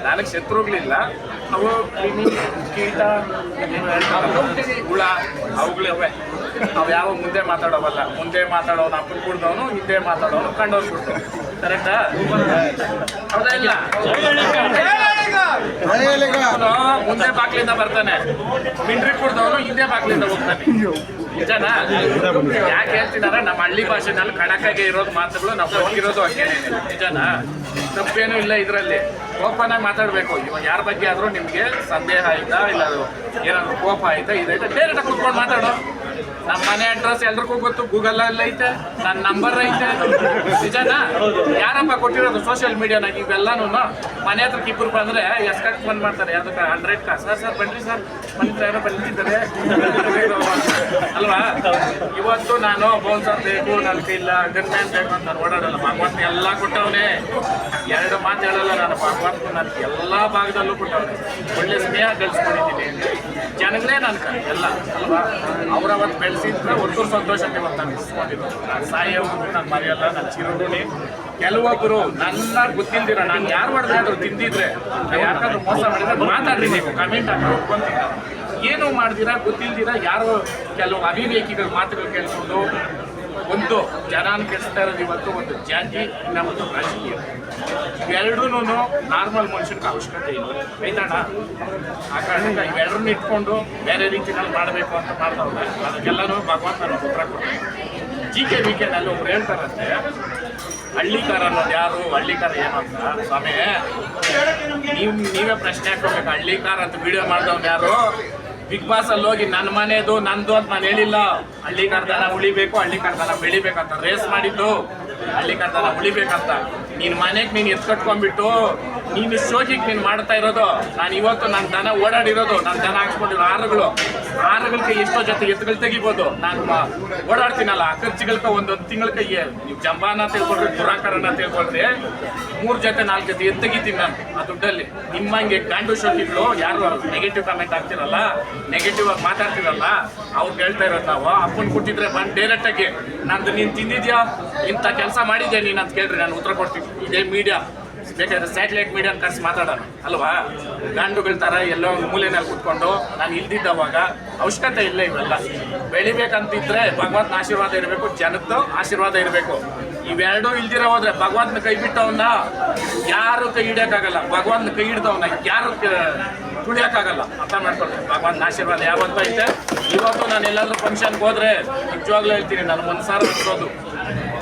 ನನಗೆ ಶತ್ರುಗಳಿಲ್ಲ. ಅವು ಕ್ರಿಮಿ ಕೀಟ ಹುಳ ಅವುಗಳವೆ. ಅವು ಯಾವ ಮುಂದೆ ಮಾತಾಡೋವಲ್ಲ. ಮುಂದೆ ಮಾತಾಡೋನು ಅಪ್ಪನ ಕುಡ್ದವನು, ಹಿಂದೆ ಮಾತಾಡೋನು ಕಂಡವ್ರು ಬಿಟ್ಟು. ಕರೆಕ್ಟಾ? ಹೌದಾ ಇಲ್ಲ? ಮುಂದೆ ಬಾಗ್ಲಿಂದ ಬರ್ತಾನೆ, ಮಿಂಡ್ರಿ ಕುಡ್ದವನು ಹಿಂದೆ ಬಾಗ್ಲಿಂದ ಹೋಗ್ತಾನೆ. ನಿಜನಾ? ಯಾಕೆ ಹೇಳ್ತಿದಾರೆ? ನಮ್ಮ ಹಳ್ಳಿ ಭಾಷೆನಲ್ಲಿ ಖಡಕ್ಕಾಗೆ ಇರೋದು ಮಾತುಗಳು ನಾವು ಹೋಗಿರೋದು ಹಂಗೆ. ನಿಜನಾ? ತಪ್ಪೇನೂ ಇಲ್ಲ ಇದರಲ್ಲಿ. ಓಪನ್ ಆಗಿ ಮಾತಾಡಬೇಕು. ಇವಾಗ ಯಾರ ಬಗ್ಗೆ ಆದರೂ ನಿಮಗೆ ಸಂದೇಹ ಆಯ್ತಾ, ಇಲ್ಲ ಏನಾದ್ರು ಕೋಪ ಆಯ್ತಾ, ಇದೈತೆ ಡೈರೆಕ್ಟಾಗಿ ಕುತ್ಕೊಂಡು ಮಾತಾಡೋ. ನಮ್ಮ ಮನೆ ಅಡ್ರೆಸ್ ಎಲ್ರಿಗೂ ಗೊತ್ತು, ಗೂಗಲಲ್ಲಿ ಐತೆ, ನನ್ನ ನಂಬರ್ ಐತೆ. ನಿಜನಾ? ಯಾರಪ್ಪ ಕೊಟ್ಟಿರೋದು ಸೋಷಿಯಲ್ ಮೀಡಿಯಾನಾಗ ಇವೆಲ್ಲಾನು? ಮನೆ ಹತ್ರಕ್ಕೆ ಇಬ್ಬರು ಬಂದರೆ ಎಸ್ಕಟ್ ಫೋನ್ ಮಾಡ್ತಾರೆ, ಅದಕ್ಕೆ 100 ಕಾಸು. ಸರ್ ಬನ್ನಿ ಸರ್, ಬಂದಿದ್ರೆ ಯಾರೋ ಬಂದಿದ್ದಾರೆ ಅಲ್ವಾ? ಇವತ್ತು ನಾನು ಬೌನ್ಸರ್ ಬೇಕು, ನನ್ನ ಕೈಲ್ಲ ಗನ್ಮ್ಯಾನ್ ಬೇಕು ಅಂತ ನಾನು ಓಡಾಡಲ್ಲ. ಭಗವಂತ ಎಲ್ಲ ಕೊಟ್ಟವನೇ. 2 ಮಾತು ಹೇಳಲ್ಲ ನಾನು. ಭಗವಂತ ನನಗೆ ಎಲ್ಲ ಭಾಗದಲ್ಲೂ ಕೊಟ್ಟವನೇ. ಒಳ್ಳೆ ಸ್ನೇಹ ಗಳಿಸ್ಕೊಂಡಿದ್ದೀನಿ. ಜನಗಳೇ ನನ್ನ ಎಲ್ಲ ಅಲ್ವಾ? ಅವರವತ್ತು ಬೆಳೆಸಿದ್ರೆ ಒಟ್ಟು ಸಂತೋಷಕ್ಕೆ ಇವತ್ತು ನಾನು ಇಸ್ಕೊಂಡಿದ್ದು. ನಾನು ಸಾಯೋದು ನಾನು ಮರೆಯಲ್ಲ, ನಾನು ಚಿರುಣಿ. ಕೆಲವೊಬ್ಬರು ನನ್ನ ಗೊತ್ತಿಲ್ದಿರ ನಾನು ಯಾರು ಮಾಡಿದ್ರೆ ತಿಂದಿದ್ರೆ, ಯಾಕಂದ್ರೆ ಮೋಸ ಮಾಡಿದ್ರೆ ಮಾತಾಡ್ರಿ, ನೀವು ಕಮೆಂಟ್ ಹಾಕಿ ಒಪ್ಕೊಂತೀನಿ. ಏನು ಮಾಡ್ದಿರಾ ಗೊತ್ತಿಲ್ದಿರ ಯಾರೋ ಕೆಲವು ಅವಿವೇಕಿಗಳ ಮಾತುಗಳು ಕೇಳಿಕೊಂಡು ಒಂದು ಜನಾನ್ ಕೆಡಿಸ್ತಾ ಇರೋದು ಇವತ್ತು. ಒಂದು ಜಾತಿ, ಇನ್ನೊಂದು ರಾಜಕೀಯ. ಎರಡೂ ನಾರ್ಮಲ್ ಮನುಷ್ಯನಿಗೆ ಅವಶ್ಯಕತೆ ಇಲ್ಲ. ಆಯ್ತಣ್ಣ? ಆ ಕಾರಣಕ್ಕೆ ಇವೆರಡನ್ನ ಇಟ್ಕೊಂಡು ಬೇರೆ ರೀತಿಯಲ್ಲಿ ಮಾಡಬೇಕು ಅಂತ ಮಾಡ್ತಾವ್ರೆ. ಅದಕ್ಕೆಲ್ಲನೂ ಭಗವಂತ ನಾನು ಉತ್ತರ ಕೊಡ್ತೀನಿ. GK ಒಬ್ರು ಹೇಳ್ತಾರಂತೆ, ಹಳ್ಳಿಕಾರ ಅನ್ನೋದು ಯಾರು, ಹಳ್ಳಿಕಾರ ಏನು ಅಂತ. ಸ್ವಾಮಿ, ನೀವೇ ಪ್ರಶ್ನೆ ಹಾಕೋಬೇಕು. ಹಳ್ಳಿಕಾರ ಅಂತ ವಿಡಿಯೋ ಮಾಡ್ದವ್ನು ಯಾರು? ಬಿಗ್ ಬಾಸ್ ಅಲ್ಲಿ ಹೋಗಿ ನನ್ನ ಮನೆದು ನಂದು ಅಂತ ನಾನು ಹೇಳಿಲ್ಲ. ಹಳ್ಳಿಕಾರದನ ಉಳಿಬೇಕು, ಹಳ್ಳಿಕಾರದನ ಬೆಳಿಬೇಕಂತ ರೇಸ್ ಮಾಡಿದ್ದು. ಹಳ್ಳಿಕಾರದನ ಉಳಿಬೇಕಂತ ನಿನ್ನ ಮನೆಗೆ ನೀನು ಎತ್ಕಟ್ಕೊಂಡ್ಬಿಟ್ಟು ನೀನು ಶೋಕಿಗೆ ನೀನು ಮಾಡ್ತಾ ಇರೋದು. ನಾನು ಇವತ್ತು ನನ್ನ ದನ ಓಡಾಡಿರೋದು, ನನ್ನ ದನ ಹಾಕ್ಸ್ಕೊಂಡಿರೋ ಆರುಗಳಿಗೆ ಎಷ್ಟೋ ಜೊತೆ ಎತ್ತುಗಳು ತೆಗಿಬೋದು. ನಾನು ಓಡಾಡ್ತೀನಲ್ಲ, ಆ ಖರ್ಚುಗಳ್ಕ ಒಂದೊಂದು ತಿಂಗಳಿಗೆ ನೀವು ಜಂಬಾನ ತಿಳ್ಕೊಳ್ರಿ, ಪುರಾಕರನ ತಿಳ್ಕೊಳ್ರಿ, 3 ಜೊತೆ 4 ಜೊತೆ ಎತ್ತು ತೆಗಿತೀನಿ ನಾನು ಆ ದುಡ್ಡಲ್ಲಿ. ನಿಮ್ಮಂಗೆ ಗಂಡು ಶೋಕಿಗಳು ಯಾರು ನೆಗೆಟಿವ್ ಕಮೆಂಟ್ ಆಗ್ತಿರಲ್ಲ, ನೆಗೆಟಿವ್ ಆಗಿ ಮಾತಾಡ್ತಿರಲ್ಲ, ಅವ್ರು ಹೇಳ್ತಾ ಇರೋದು ನಾವು. ಅಪ್ಪನ ಕೊಟ್ಟಿದ್ರೆ ಬಂದು ಡೈರೆಕ್ಟಾಗಿ ನಂದು ನೀನು ತಿಂದಿದ್ಯಾ, ಇಂಥ ಕೆಲಸ ಮಾಡಿದ್ಯಾ ನೀನು ಅಂತ ಕೇಳ್ರಿ, ನಾನು ಉತ್ತರ ಕೊಡ್ತೀನಿ. ಇದೇ ಮೀಡಿಯಾ ಬೇಕಾದ್ರೆ ಸ್ಯಾಟಲೈಟ್ ಮೀಡಿಯಾನ ಕರೆಸಿ ಮಾತಾಡೋಣ ಅಲ್ವಾ? ಗಂಡುಗಳ ಥರ ಎಲ್ಲೋ ಮೂಲೆಯಲ್ಲಿ ಕೂತ್ಕೊಂಡು ನಾನು ಇಲ್ದಿದ್ದವಾಗ ಅವಶ್ಯಕತೆ ಇಲ್ಲ. ಇವೆಲ್ಲ ಬೆಳಿಬೇಕಂತಿದ್ರೆ ಭಗವಂತನ ಆಶೀರ್ವಾದ ಇರಬೇಕು, ಜನದ್ದು ಆಶೀರ್ವಾದ ಇರಬೇಕು. ಇವೆರಡೂ ಇಲ್ದಿರ ಹೋದ್ರೆ ಭಗವಂತನ ಕೈ ಬಿಟ್ಟವನ್ನ ಯಾರು ಕೈ ಹಿಡಿಯೋಕ್ಕಾಗಲ್ಲ. ಭಗವಂತನ ಕೈ ಹಿಡ್ದವನ್ನ ಯಾರು ತುಳಿಯೋಕ್ಕಾಗಲ್ಲ. ಅರ್ಥ ಮಾಡ್ಕೊಳ್ತೀನಿ. ಭಗವಂತನ ಆಶೀರ್ವಾದ ಯಾವತ್ತೂ ಐತೆ. ಇವತ್ತು ನಾನು ಎಲ್ಲಾದ್ರೂ ಫಂಕ್ಷನ್ಗೆ ಹೋದ್ರೆ ನಿಜವಾಗ್ಲೂ ಹೇಳ್ತೀನಿ, ನಾನು 1 ಸಾವಿರ ಹಚ್ಚೋದು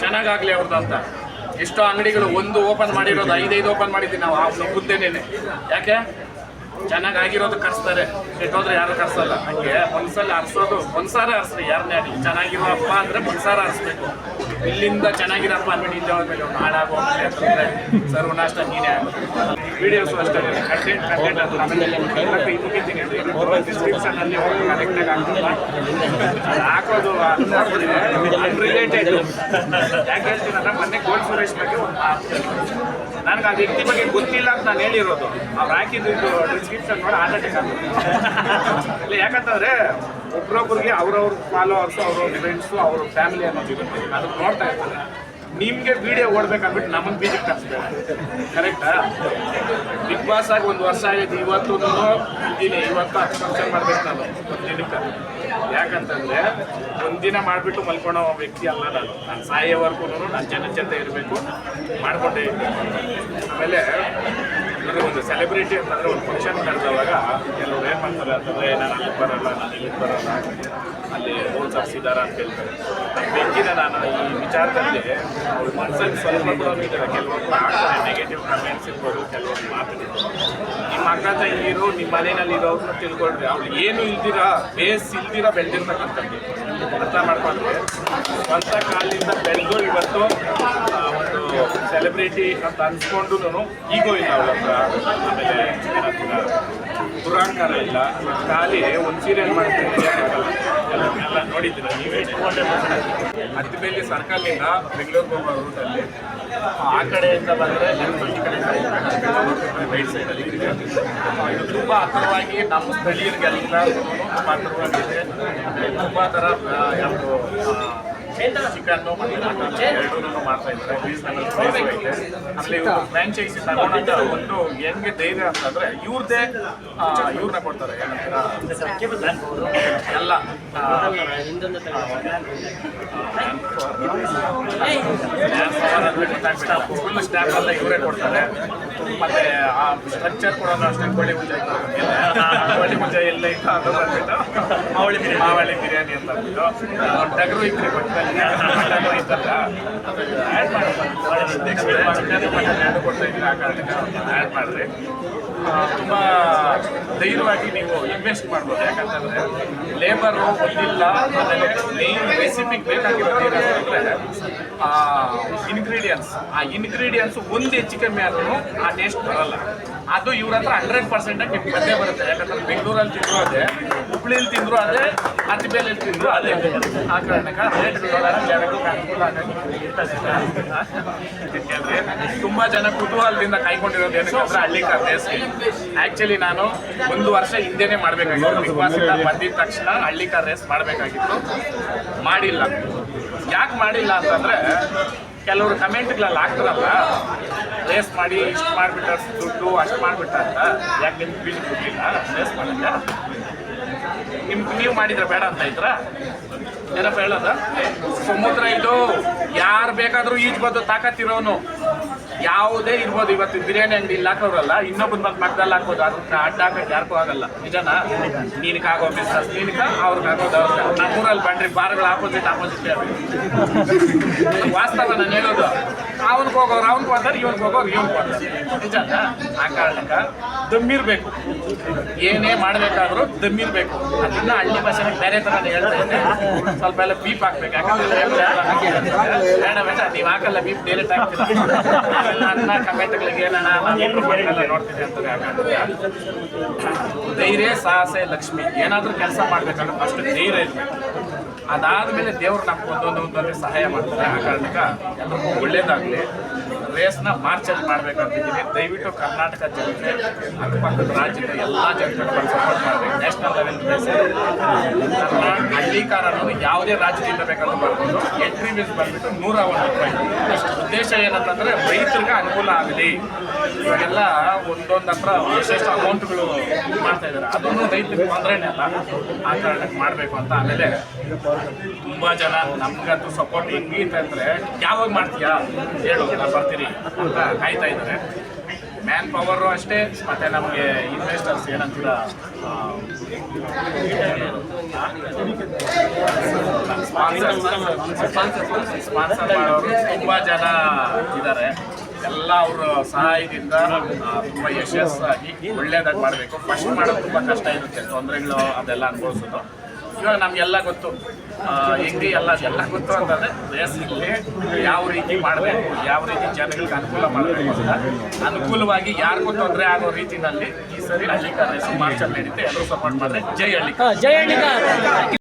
ಚೆನ್ನಾಗಾಗಲಿ ಅವ್ರದ್ದು ಅಂತ. ಎಷ್ಟೋ ಅಂಗಡಿಗಳು ಒಂದು ಓಪನ್ ಮಾಡಿರೋದು 5 ಓಪನ್ ಮಾಡಿದ್ದೀವಿ ನಾವು ಆ ಮುದ್ದೇನೆ. ಯಾಕೆ? ಚೆನ್ನಾಗಿರೋದು ಕರ್ಸ್ತಾರೆ, ಕೆಟ್ಟೋದ್ರೆ ಯಾರು ಕರ್ಸಲ್ಲ. ಹಂಗೆ ಒಂದ್ಸಲ ಹರಿಸೋದು, ಒಂದ್ಸಾರ ಹರಿಸ್ರಿ ಯಾರನ್ನೇ ಆಗಲಿ. ಚೆನ್ನಾಗಿರೋ ಹಬ್ಬ ಅಂದರೆ ಒಂದ್ಸಾರ ಹರಿಸ್ಬೇಕು. ಇಲ್ಲಿಂದ ಚೆನ್ನಾಗಿರಪ್ಪ ಅಂದ್ಬಿಟ್ಟು ಇಲ್ಲೇ ಹೋದ್ಮೇಲೆ ಹಾಳಾಗೋ ಅಂತಂದರೆ ಸರ್ವನಾಷ್ಟ ನೀನೇ ಆಗೋದು. ವೀಡಿಯೋಸು ಅಷ್ಟೇ ಕಂಟೆಂಟ್ ಅದು ಇದಕ್ಕಿದ್ದೀನಿ ಡಿಸ್ಕ್ರಿಪ್ಷನಲ್ಲಿ ಹೋಗಿ ಕರೆಕ್ಟಾಗಿ ಹಾಕೋಲ್ಲ ಅದು ಹಾಕೋದು ಅನ್ರಿಲೇಟೆಡ್. ಯಾಕೆ ಹೇಳ್ತೀನಂದ್ರೆ ಮೊನ್ನೆ ಗೋಲ್ಡ್ ಸುರೇಶ್ ಬಗ್ಗೆ ಒಂದು ನನಗೆ ಆ ವ್ಯಕ್ತಿ ಬಗ್ಗೆ ಗೊತ್ತಿಲ್ಲ ಅಂತ ನಾನು ಹೇಳಿರೋದು. ಅವ್ರು ಹಾಕಿದ್ದು ಡಿಸ್ಕ್ರಿಪ್ಷನ್ ನೋಡಿ ಹಾರ್ಟ್ ಅಟ್ಯಾಕ್ ಆಗುತ್ತೆ. ಇಲ್ಲ ಯಾಕಂತಂದರೆ ಒಬ್ರೊಬ್ರಿಗೆ ಅವ್ರವ್ರ ಫಾಲೋವರ್ಸು, ಅವ್ರವ್ರ ಇವೆಂಟ್ಸು, ಅವ್ರ ಫ್ಯಾಮಿಲಿ ಅನ್ನೋದು ಇರುತ್ತೆ. ಅದಕ್ಕೆ ನೋಡ್ತಾ ಇರ್ತಾರೆ. ನಿಮಗೆ ವಿಡಿಯೋ ಓಡ್ಬೇಕಂದ್ಬಿಟ್ಟು ನಮ್ಮನ್ನು ಬೀದಿಗೆ ತರಿಸ್ಬೇಡ. ಕರೆಕ್ಟಾ? ಬಿಗ್ ಬಾಸ್ ಆಗಿ 1 ವರ್ಷ ಆಗಿದೆ. ಇವತ್ತು ಇದ್ದೀನಿ. ಇವತ್ತು 10 ಫಂಕ್ಷನ್ ಮಾಡ್ಬೇಕು ನಾನು ಒಂದು ದಿನಕ್ಕೆ. ಯಾಕಂತಂದರೆ ಒಂದಿನ ಮಾಡಿಬಿಟ್ಟು ಮಲ್ಕೊಳ್ಳೋ ವ್ಯಕ್ತಿ ಅಲ್ಲ ನಾನು. ನಾನು ಸಾಯೋವರೆಗೂ ನನ್ನ ಜೊತೆ ಇರಬೇಕು, ಮಾಡಿಕೊಂಡೇ ಇದ್ದೀನಿ. ಆಮೇಲೆ ಒಂದು ಸೆಲೆಬ್ರಿಟಿ ಅಂತಂದರೆ ಒಂದು ಫಂಕ್ಷನ್ ನಡೆದವಾಗ ಕೆಲವರು ಏನು ಮಾಡ್ತಾರೆ ಅಂತಂದರೆ, ನಾನು ಅಲ್ಲಿ ಬರೋಲ್ಲ, ನಾನು ಇಲ್ಲಿಗೆ ಬರೋಲ್ಲ, ಅಲ್ಲಿ ರೂಲ್ಸ್ ಹಾಕ್ಸಿದಾರ ಅಂತ ಹೇಳ್ತಾರೆ. ನಮ್ಮ ಬೆಂಕಿನ ನಾನು ಈ ವಿಚಾರದಲ್ಲಿ ಅವ್ರ ಮನಸ್ಸಲ್ಲಿ ಸ್ವಲ್ಪ ಇದ್ದಾರೆ. ಕೆಲವೊಂದು ಮಾಡ್ತಾರೆ, ನೆಗೆಟಿವ್ ಕಮೆಂಟ್ಸ್ ಇರ್ಬೋದು, ಕೆಲವೊಂದು ಮಾತುಗಳು. ನಿಮ್ಮ ಅಕ್ಕ ತಂಗಿರು ನಿಮ್ಮ ಮನೆಯಲ್ಲಿರೋರು ತಿಳ್ಕೊಳ್ರಿ. ಅವ್ರು ಏನು ಇಲ್ದಿರ, ಬೇಸ್ ಇಲ್ದಿರ ಬೆಳೆದಿರ್ತಕ್ಕಂಥದ್ದು. ಅರ್ಥ ಮಾಡ್ಕೊಂಡ್ರೆ ಸ್ವಂತ ಕಾಲಿಂದ ಬೆಳೆದು ಇವತ್ತು ಒಂದು ಸೆಲೆಬ್ರಿಟಿ ಅಂತ ಅನ್ಸ್ಕೊಂಡು ಈಗೋ ಇಲ್ಲ ಅವ್ರ ಹತ್ರ. ಆಮೇಲೆ ದುರಾಂಕಾರ ಇಲ್ಲ. ಖಾಲಿ ಒಂದು ಸೀರಿಯಲ್ ಮಾಡ್ತೀನಿ ಎಲ್ಲ ನೋಡಿದ್ದೀರ ನೀವೇ. ಹತ್ತಿಬೇಲಿ ಸರ್ಕಲ್ನಿಂದ ಬೆಂಗಳೂರಿಗೆ ಹೋಗೋ ರೂಟಲ್ಲಿ ಆ ಕಡೆಯಿಂದ ಬಂದರೆ ಈ ಕಡೆ ರೈಟ್ ಸೈಡಲ್ಲಿ ಇದು ತುಂಬ ಹತ್ತಿರವಾಗಿ ನಮ್ಮ ಸ್ಥಳೀಯರಿಗೆಲ್ಲ ತುಂಬ ಹತ್ತಿರವಾಗಿದೆ. ತುಂಬ ಥರ ಯಾವುದು ಚಿಕನ್ನು ಮತ್ತು ಮಟನ್ ಎರಡೂ ಮಾಡ್ತಾ ಇದ್ದಾರೆ. ರೀಸನಬಲ್ ಪ್ರೈಸ್ ಐತೆ. ಆಮೇಲೆ ಇವರು ಫ್ರಾಂಚೈಸಿ ತಗೊಂಡಂತ ಒಂದು ಹೆಂಗೆ ಧೈರ್ಯ ಅಂತಂದರೆ ಇವ್ರನ್ನ ಕೊಡ್ತಾರೆ, ಏನಂತೀರ ಎಲ್ಲ ಫುಲ್ ಸ್ಟಾಫ್ ಎಲ್ಲ ಇವರೇ ಕೊಡ್ತಾರೆ. ಮತ್ತೆ ಆ ಸ್ಟ್ರಕ್ಚರ್ ಕೊಡೋದು ಅಷ್ಟೇ. ಕೋಳಿ ಮುಂಜೆ ಎಲ್ಲ ಇತ್ತು ಅದು ಬಂದ್ಬಿಟ್ಟು ಮಾವಳಿ ಬಿರಿಯಾನಿ ಅಂತ ಅಂದ್ಬಿಟ್ಟು ಟಗರು ಇತ್ತು ಪಕ್ಕದಲ್ಲಿ ಇತ್ತಲ್ಲ ಆ್ಯಡ್ ಮಾಡಿ ಚಿಕನ್ ಕೊಡ್ತಾ ಇದ್ದೀನಿ. ಆ ಕಾರಣಕ್ಕೆ ಆ್ಯಡ್ ಮಾಡಿರಿ. ತುಂಬ ಧೈರ್ಯವಾಗಿ ನೀವು ಇನ್ವೆಸ್ಟ್ ಮಾಡ್ಬೋದು. ಯಾಕಂತಂದರೆ ಲೇಬರು ಒಂದಿಲ್ಲ. ಆಮೇಲೆ ಮೇನ್ ರೆಸಿಪಿಗೆ ಬೇಕಾಗಿರೋದು ಏನಂತಂದರೆ ಇಂಗ್ರೀಡಿಯೆಂಟ್ಸ್ ಒಂದು ಹೆಚ್ಚು ಕಮ್ಮಿ ಆದ್ರೂ ಆ ಟೇಸ್ಟ್ ಬರಲ್ಲ. ಅದು ಇವ್ರ ಹತ್ರ 100% ನಿಮ್ಗೆ ಬಂದೇ ಬರುತ್ತೆ. ಯಾಕಂದ್ರೆ ಬೆಂಗಳೂರಲ್ಲಿ ತಿಂದ್ರು ಅದೇ, ಹುಬ್ಳಿಲಿ ತಿಂದ್ರು ಅದೇ, ಅತಿಬೇಲಲ್ಲಿ ತಿಂದ್ರು ಅದೇ. ಆ ಕಾರಣಕ್ಕೆ ರೇಟ್ಗಳು ಜನಕ್ಕೆ ಅನುಕೂಲ ಆಗಿ ತುಂಬ ಜನ ಕುತೂಹಲದಿಂದ ಕಾಯ್ಕೊಂಡಿರೋದು ಏನಕ್ಕಂದ್ರೆ ಹಳ್ಳಿಕಾರ್ ರೇಸ್. ಆ್ಯಕ್ಚುಲಿ ನಾನು 1 ವರ್ಷ ಹಿಂದೆನೇ ಮಾಡಬೇಕಾಗಿತ್ತು. ಬಿಗ್ ಬಾಸಿಂದ ಬಂದಿದ್ದ ತಕ್ಷಣ ಹಳ್ಳಿಕಾರ್ ರೇಸ್ ಮಾಡಬೇಕಾಗಿತ್ತು, ಮಾಡಿಲ್ಲ. ಯಾಕೆ ಮಾಡಿಲ್ಲ ಅಂತಂದರೆ ಕೆಲವರು ಕಮೆಂಟ್ಗಳಲ್ಲಿ ಹಾಕ್ತಾರಲ್ಲ, ರೇಸ್ ಮಾಡಿ ಇಷ್ಟು ಮಾಡಿಬಿಟ್ಟ ದುಡ್ಡು ಅಷ್ಟು ಮಾಡಿಬಿಟ್ಟ ಅಂತ. ಯಾಕೆ ನಿಮ್ಗೆ ಬೀಳಿ ಕೊಡಲಿಲ್ಲ ರೇಸ್ ಮಾಡಿದ್ದೆ? ನೀವು ಮಾಡಿದ್ರೆ ಬೇಡ ಅಂತ ಇದ್ರ ಏನಪ್ಪ ಹೇಳೋದು? ಸಮುದ್ರ ಇದು, ಯಾರು ಬೇಕಾದರೂ ಈಜ್ಬೋದು ತಾಕತ್ತಿರೋನು, ಯಾವುದೇ ಇರ್ಬೋದು. ಇವತ್ತು ಬಿರಿಯಾನಿ ಅಂಗಡಿ ಇಲ್ಲಿ ಹಾಕೋರಲ್ಲ, ಇನ್ನೊಬ್ಬನ ಬಂದು ಮಕ್ಕದಲ್ಲಿ ಹಾಕೋದು, ಅದನ್ನ ಅಡ್ಡ ಹಾಕೋದು ಯಾರಿಗೂ ಆಗಲ್ಲ. ನಿಜನಾ? ನೀನಕ್ಕಾಗೋ ಬಿಸ್ನೆಸ್ ನೀನಕ, ಅವ್ರಿಗೆ ಆಗೋದು ಅವ್ರಿಗೆ. ನಮ್ಮೂರಲ್ಲಿ ಬಂದ್ರಿ ಬಾರ್ಗಳು ಆಪೋಸಿಟ್ ವಾಸ್ತವ ನಾನು ಹೇಳೋದು. ಅವನಿಗೆ ಹೋಗೋರು ಅವ್ನಿಗೆ ಹೋದ್ರೆ, ಇವ್ನಿಗೆ ಹೋಗೋರು ಇವ್ನಿಗೆ ಹೋದ್ರೆ. ನಿಜನಾ? ಆ ಕಾರಣಕ್ಕೆ ದಮ್ಮಿರ್ಬೇಕು. ಏನೇ ಮಾಡಬೇಕಾದ್ರೂ ದಮ್ಮಿರ್ಬೇಕು. ಅದನ್ನ ಹಳ್ಳಿ ಭಾಷೆನ ಬೇರೆ ಥರ ಹೇಳ್ತಾ ಇದ್ದೆ. ಸ್ವಲ್ಪ ಎಲ್ಲ ಬೀಪ್ ಹಾಕ್ಬೇಕು. ಯಾಕಂದ್ರೆ ಬೇಡ ಬೇಡ ನೀವು ಹಾಕಲ್ಲ ಬೀಪ್, ಡೈರೆಕ್ಟ್ ಹಾಕ್ತೀರ. ನನ್ನ ಕಮೆಂಟ್ಗಳಿಗೆ ಏನಣ್ಣ ನಾನು ನೋಡ್ತೀನಿ ಅಂತಾರೆ. ಯಾಕಂದ್ರೆ ಧೈರ್ಯ ಸಾಹಸ ಲಕ್ಷ್ಮಿ. ಏನಾದರೂ ಕೆಲಸ ಮಾಡ್ಬೇಕಂದ್ರೆ ಫಸ್ಟ್ ಧೈರ್ಯ ಇರಬೇಕು. ಅದಾದಮೇಲೆ ದೇವ್ರು ನಮ್ಗೆ ಒಂದೊಂದು ಸಹಾಯ ಮಾಡ್ತಾರೆ. ಆ ಕಾರಣಕ್ಕೆ ಎಲ್ರಿಗೂ ಒಳ್ಳೇದಾಗಲಿ. ರೇಸ್ನ ಮಾರ್ಚಲ್ಲಿ ಮಾಡಬೇಕಂತಿದ್ದೀನಿ. ದಯವಿಟ್ಟು ಕರ್ನಾಟಕ ಜನತೆ, ಅಕ್ಕಪಕ್ಕದ ರಾಜ್ಯದ ಎಲ್ಲ ಜನತೆಗಳು ಸಪೋರ್ಟ್ ಮಾಡಬೇಕು. ನ್ಯಾಷನಲ್ ಲೆವೆಲ್ ರೇಸ್ ಹಳ್ಳಿಕಾರ ಅನ್ನೋದು ಯಾವುದೇ ರಾಜ್ಯದಿಂದ ಬೇಕಾದ್ರೂ ಬರ್ಬೋದು. ಎಂಟ್ರಿ ಫೀಸ್ ಬಂದ್ಬಿಟ್ಟು 101 ರೂಪಾಯಿ. ಉದ್ದೇಶ ಏನಂತಂದರೆ ರೈತರಿಗೆ ಅನುಕೂಲ ಆಗಲಿ. ಇವಾಗೆಲ್ಲ ಒಂದೊಂದು ಹತ್ರ ಎಷ್ಟೆಷ್ಟು ಅಮೌಂಟ್ಗಳು ಮಾಡ್ತಾ ಇದ್ದಾರೆ, ಅದನ್ನು ರೈತರಿಗೆ ತೊಂದರೆನೇ ಅಲ್ಲ. ಆ ಕಾರಣಕ್ಕೆ ಮಾಡಬೇಕು ಅಂತ. ಆಮೇಲೆ ತುಂಬ ಜನ ನಮ್ಗಂತೂ ಸಪೋರ್ಟ್ ಹೆಂಗೈತೆ ಯಾವಾಗ ಮಾಡ್ತೀಯಾ ಹೇಳು, ನಾನು ಬರ್ತೀರಿ ಅಂತ ಕಾಯ್ತಾ ಇದ್ದಾರೆ. ಮ್ಯಾನ್ ಪವರು ಅಷ್ಟೇ. ಮತ್ತು ನಮಗೆ ಇನ್ವೆಸ್ಟರ್ಸ್ ಏನಂತೀರ, ಸ್ಪಾನ್ಸರ್ ಮಾಡೋರು ತುಂಬ ಜನ ಇದ್ದಾರೆ. ಎಲ್ಲ ಅವರ ಸಹಾಯದಿಂದ ತುಂಬ ಯಶಸ್ಸಾಗಿ ಒಳ್ಳೆಯದಾಗಿ ಮಾಡಬೇಕು. ಫಸ್ಟ್ ಮಾಡೋದು ತುಂಬ ಕಷ್ಟ ಇರುತ್ತೆ, ತೊಂದರೆಗಳು ಅದೆಲ್ಲ ಅನುಭವಿಸೋದು. ಇವಾಗ ನಮಗೆಲ್ಲ ಗೊತ್ತು ಹೆಂಗೆ ಎಲ್ಲ ಗೊತ್ತು ಅಂತಂದರೆ ರೇಸ್ನಲ್ಲಿ ಯಾವ ರೀತಿ ಮಾಡಬೇಕು, ಯಾವ ರೀತಿ ಜನಗಳಿಗೆ ಅನುಕೂಲ ಮಾಡಬೇಕು ಅಂತ. ಅನುಕೂಲವಾಗಿ ಯಾರಿಗೂ ತೊಂದರೆ ಆಗೋ ರೀತಿಯಲ್ಲಿ ಈ ಸರಿ ಹಳ್ಳಿಕಾರ್ ರೇಸ್ ಮಾರ್ಚಲ್ಲಿ ನಡೀತೆ. ಎಲ್ಲರೂ ಸಪೋರ್ಟ್ ಮಾಡಿದ್ರೆ ಜೈ ಹಳ್ಳಿಕಾರ್.